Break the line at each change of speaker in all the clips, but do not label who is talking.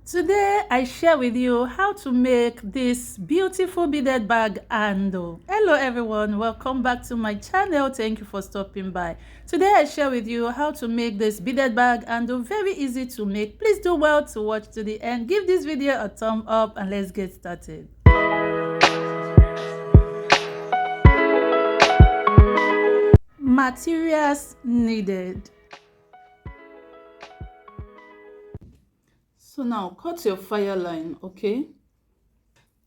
Today I share with you how to make this beautiful beaded bag handle. Hello everyone, welcome back to my channel. Thank you for stopping by. Today I share with you how to make this beaded bag handle. Very easy to make. Please do well to watch to the end. Give this video a thumb up and let's get started. Materials needed. So now cut your fire line, okay?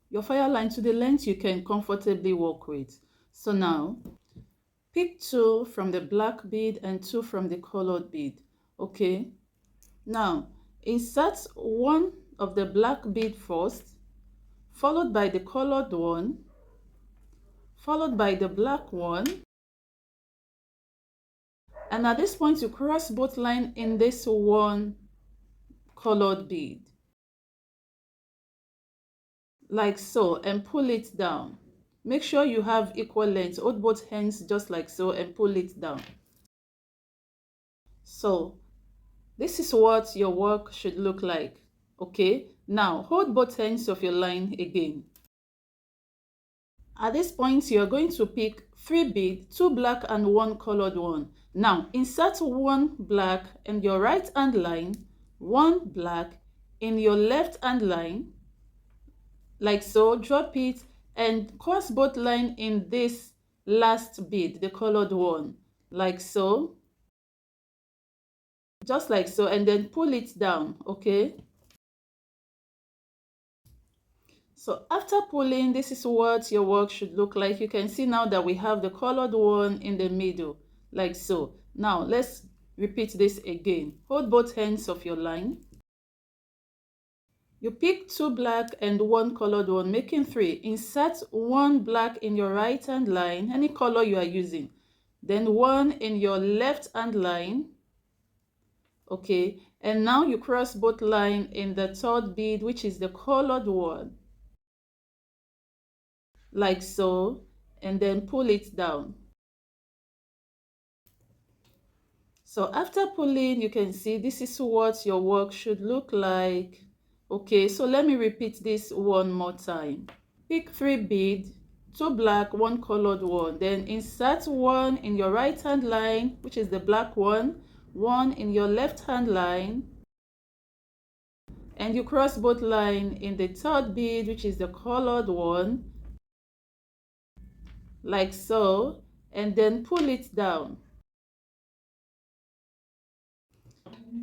Your fire line to the length you can comfortably work with. So now pick 2 from the black bead and 2 from the colored bead, okay? Now insert one of the black bead first, followed by the colored one, followed by the black one, and at this point you cross both lines in this one colored bead like so, and pull it down. Make sure you have equal length. Hold both hands just like so and pull it down. So this is what your work should look like, okay? Now hold both ends of your line again. At this point you are going to pick 3 beads, 2 black and 1 colored one. Now insert 1 black in your right hand line, 1 black in your left hand line like so. Drop it and cross both lines in this last bead, the colored one, like so, just like so, and then pull it down, okay? So after pulling, this is what your work should look like. You can see now that we have the colored one in the middle, like so. Now let's repeat this again. Hold both ends of your line. You pick 2 black and 1 colored one, making 3. Insert 1 black in your right hand line, any color you are using. Then 1 in your left hand line, okay? And now you cross both lines in the 3rd bead, which is the colored one, like so, and then pull it down. So after pulling, you can see this is what your work should look like. Okay, so let me repeat this one more time. Pick 3 beads, 2 black, 1 colored one. Then insert 1 in your right hand line, which is the black one, 1 in your left hand line, and you cross both lines in the 3rd bead, which is the colored one, like so, and then pull it down.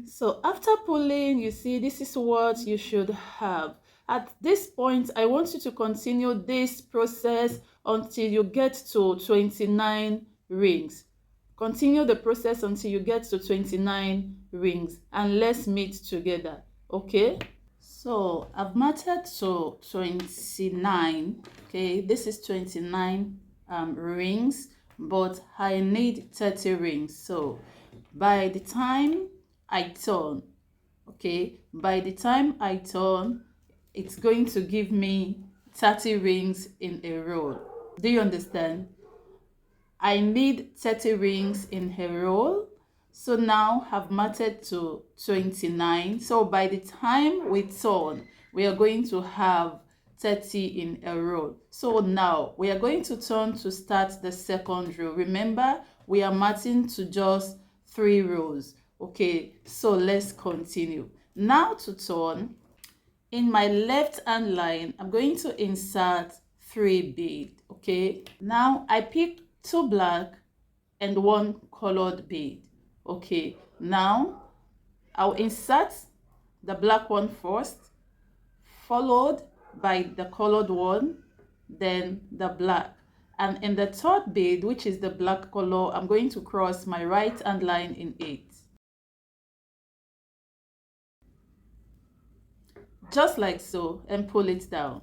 So after pulling, you see this is what you should have. At this point, I want you to continue this process until you get to 29 rings. Continue the process until you get to 29 rings, and let's meet together, okay? So I've marked to 29, okay? This is 29 rings, but I need 30 rings. So by the time I turn, okay, by the time I turn, it's going to give me 30 rings in a row. Do you understand? I need 30 rings in a row. So now I've marked to 29. So by the time we turn, we are going to have 30 in a row. So now we are going to turn to start the 2nd row. Remember, we are marking to just 3 rows. Okay, so let's continue. Now to turn, in my left hand line, I'm going to insert 3 beads, okay? Now I pick 2 black and 1 colored bead, okay? Now I'll insert the black one first, followed by the colored one, then the black. And in the 3rd bead, which is the black color, I'm going to cross my right hand line in it. Just like so, and pull it down.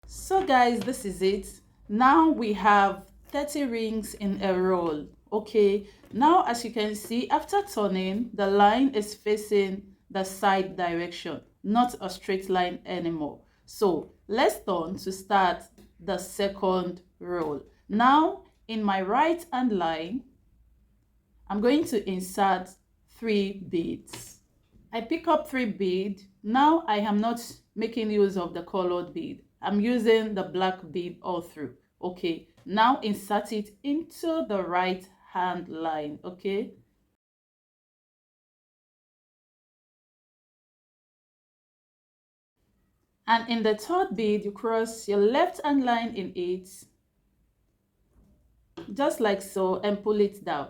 So guys, this is it. Now we have 30 rings in a row, okay? Now as you can see, after turning, the line is facing the side direction, not a straight line anymore. So let's turn to start the 2nd row. Now in my right hand line, I'm going to insert 3 beads. I pick up 3 bead. Now I am not making use of the colored bead. I'm using the black bead all through. Okay, now insert it into the right hand line. Okay, and in the third bead you cross your left hand line in it, just like so, and pull it down.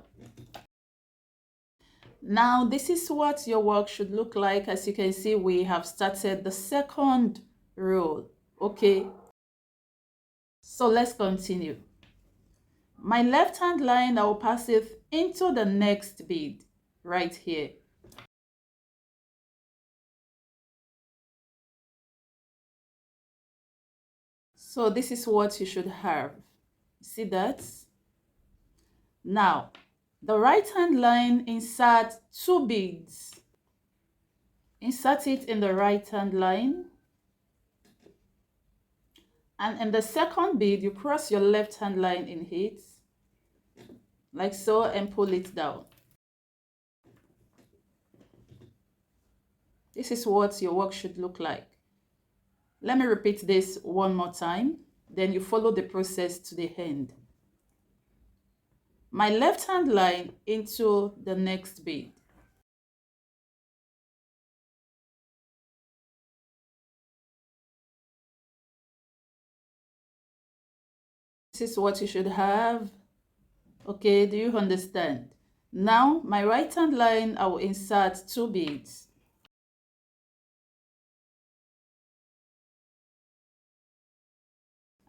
Now this is what your work should look like. As you can see, we have started the second row. Okay, so let's continue. My left hand line, I will pass it into the next bead right here. So this is what you should have. See that? Now, the right hand line, insert 2 beads. Insert it in the right hand line. And in the second bead, you cross your left hand line in it, like so, and pull it down. This is what your work should look like. Let me repeat this one more time, then you follow the process to the end. My left hand line into the next bead. This is what you should have. Okay, do you understand? Now, my right hand line, I will insert 2 beads.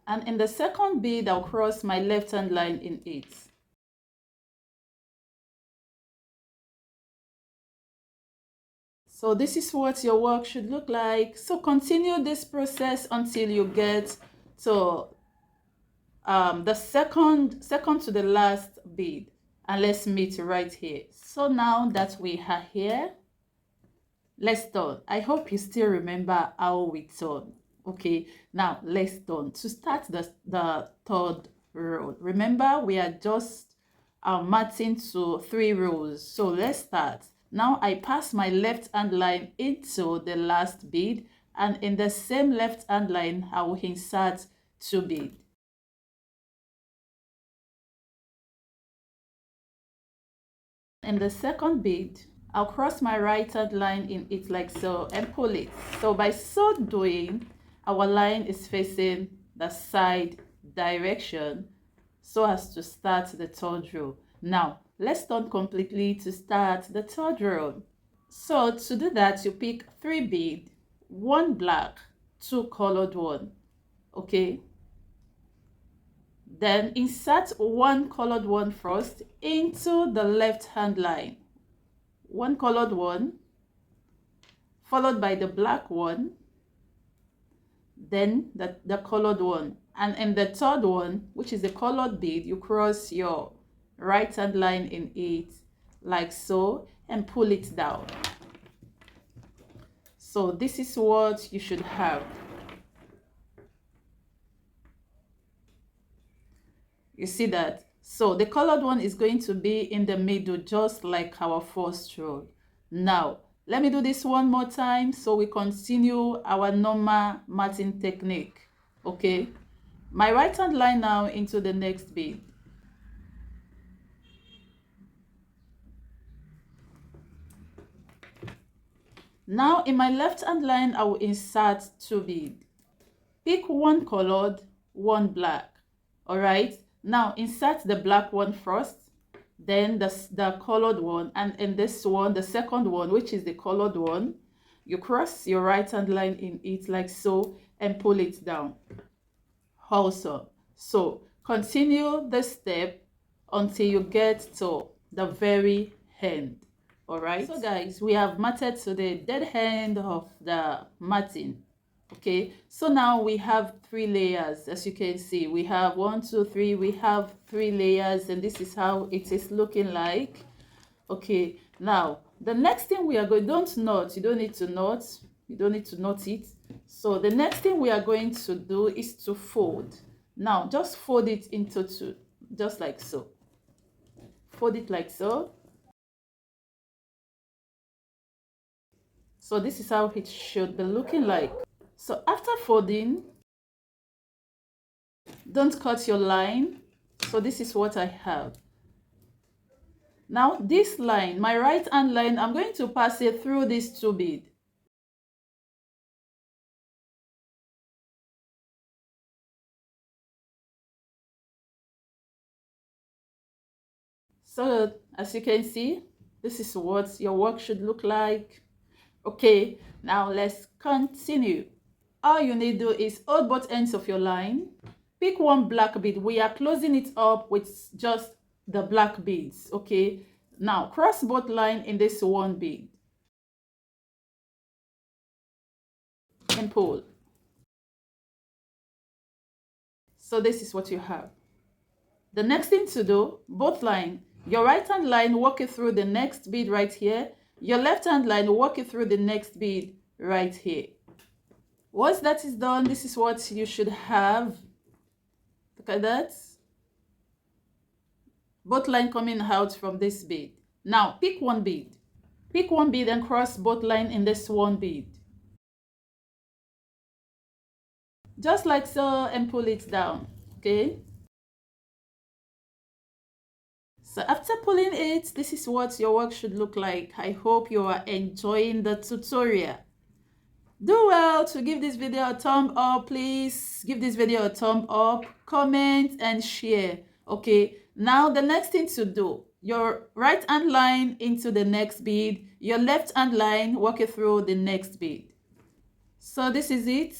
And in the second bead, I'll cross my left hand line in it. So this is what your work should look like. So continue this process until you get to the second to the last bead, and let's meet right here. So now that we are here, let's turn. I hope you still remember how we turn. Okay, now let's turn. To start the third row, remember we are just matching to 3 rows. So let's start. Now I pass my left hand line into the last bead, and in the same left hand line I will insert 2 beads. In the second bead, I'll cross my right hand line in it like so and pull it. So by so doing, our line is facing the side direction so as to start the third row. Now, let's turn completely to start the third row. So to do that, you pick 3 bead, 1 black, 2 colored one. Okay. Then insert 1 colored one first into the left hand line. 1 colored one, followed by the black one, then the colored one. And in the third one, which is the colored bead, you cross your right hand line in it like so and pull it down. So this is what you should have. You see that? So the colored one is going to be in the middle, just like our first row. Now, let me do this one more time so we continue our normal matching technique. Okay, my right hand line now into the next bead. Now in my left hand line, I will insert 2 beads. Pick 1 colored, 1 black. All right, now insert the black one first, then the colored one, and in this one, the second one, which is the colored one, you cross your right hand line in it like so and pull it down also. So continue this step until you get to the very end. All right, so guys, we have matted to the dead end of the matting. Okay, so now we have 3 layers. As you can see, we have 1 2 3, we have 3 layers, and this is how it is looking like. Okay, now the next thing we are going, don't knot, you don't need to knot, it. So the next thing we are going to do is to fold. Now just fold it into 2, just like so. Fold it like so. So this is how it should be looking like. So after folding, don't cut your line. So this is what I have. Now this line, my right hand line, I'm going to pass it through these two beads. So as you can see, this is what your work should look like. Okay, now let's continue. All you need to do is hold both ends of your line. Pick one black bead. We are closing it up with just the black beads. Okay, now cross both lines in this one bead and pull. So this is what you have. The next thing to do, both line, your right hand line, walk it through the next bead right here. Your left hand line, walk it through the next bead right here. Once that is done, this is what you should have. Look at that. Both line coming out from this bead. Now pick one bead. Pick one bead and cross both line in this one bead. Just like so, and pull it down. Okay. So after pulling it, this is what your work should look like. I hope you are enjoying the tutorial. Do well to give this video a thumb up. Please give this video a thumb up, comment and share. Okay, now the next thing to do, your right hand line into the next bead, your left hand line, walk it through the next bead. So this is it.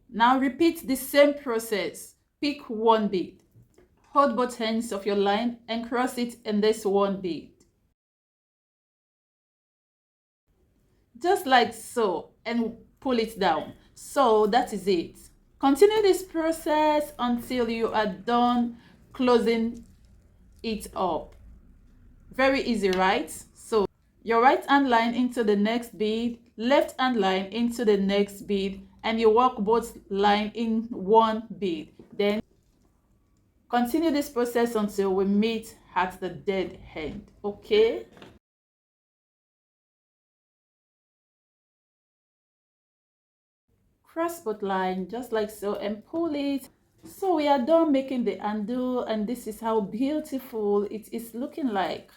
Now repeat the same process. Pick one bead, hold both ends of your line and cross it in this one bead. Just like so, and pull it down. So that is it. Continue this process until you are done closing it up. Very easy, right? So your right hand line into the next bead, left hand line into the next bead, and you walk both line in one bead. Then continue this process until we meet at the dead end. Okay. Cross both line just like so and pull it. So we are done making the undo, and this is how beautiful it is looking like.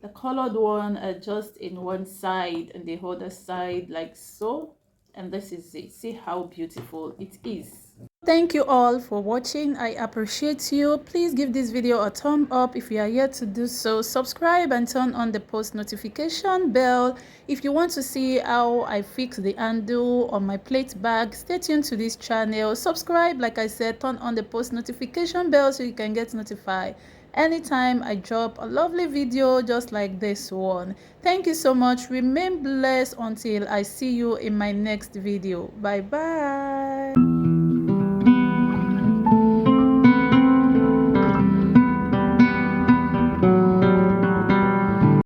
The colored one are just in one side and the other side like so, and this is it. See how beautiful it is. Thank you all for watching. I appreciate you. Please give this video a thumb up if you are yet to do so. Subscribe and turn on the post notification bell if you want to see how I fix the handle on my plate bag. Stay tuned to this channel. Subscribe, like I said, turn on the post notification bell so you can get notified anytime I drop a lovely video just like this one. Thank you so much. Remain blessed until I see you in my next video. Bye bye.